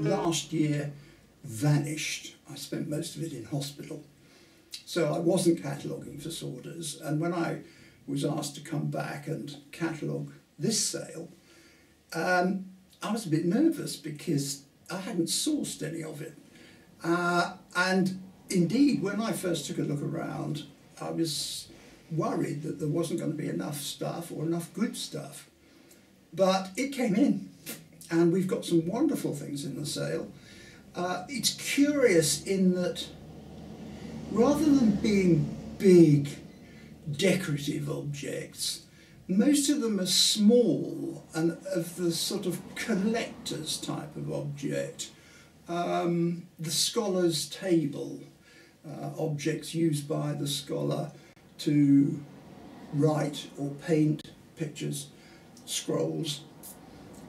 last year vanished. I spent most of it in hospital. So I wasn't cataloguing for Saunders, and when I was asked to come back and catalogue this sale, I was a bit nervous because I hadn't sourced any of it. And indeed, when I first took a look around, I was worried that there wasn't going to be enough stuff or enough good stuff. But it came in, and we've got some wonderful things in the sale. It's curious in that rather than being big decorative objects, most of them are small and of the sort of collector's type of object. The scholar's table, objects used by the scholar to write or paint pictures, scrolls.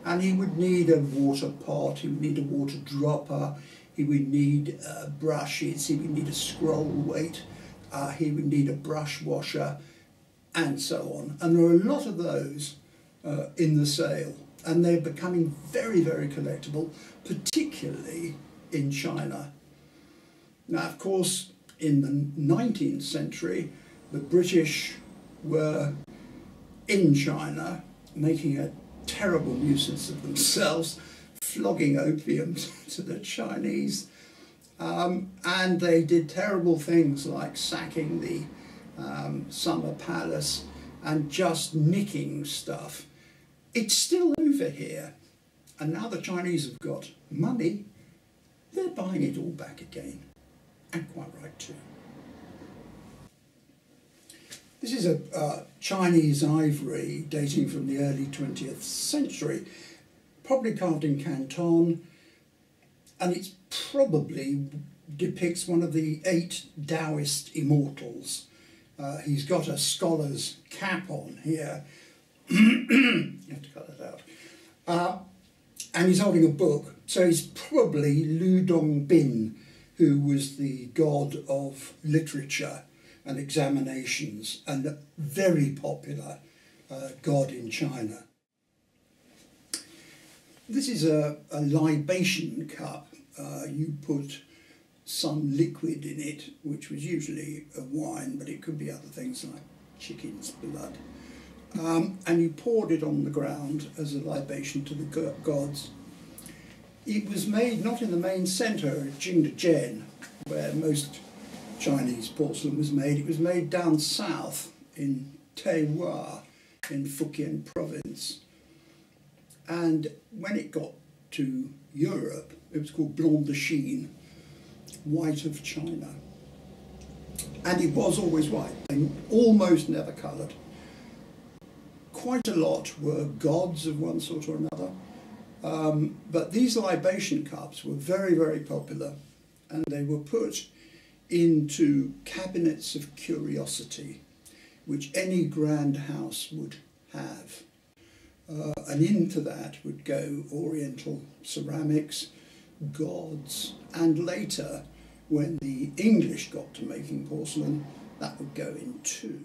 And he would need a water pot, he would need a water dropper, he would need brushes, he would need a scroll weight, he would need a brush washer, and so on. And there are a lot of those in the sale, and they're becoming very, very collectible, particularly in China. Now, of course, in the 19th century, the British were in China making a terrible nuisance of themselves, flogging opium to the Chinese, and they did terrible things like sacking the summer palace and just nicking stuff. It's still over here, and now the Chinese have got money, they're buying it all back again, and quite right too. This is a Chinese ivory dating from the early 20th century, probably carved in Canton, and it probably depicts one of the 8 Taoist immortals. He's got a scholar's cap on here. You have to cut that out. And he's holding a book, so he's probably Lu Dongbin, who was the god of literature and examinations, and a very popular god in China. This is a libation cup. You put some liquid in it, which was usually a wine, but it could be other things like chicken's blood. And you poured it on the ground as a libation to the gods. It was made not in the main centre of Jingdezhen, where most Chinese porcelain was made. It was made down south in Taihua in Fujian province. And when it got to Europe, it was called Blanc de Chine, white of China. And it was always white, and almost never coloured. Quite a lot were gods of one sort or another, but these libation cups were very, very popular, and they were put into cabinets of curiosity, which any grand house would have. And into that would go Oriental ceramics, gods, and later, when the English got to making porcelain, that would go in too.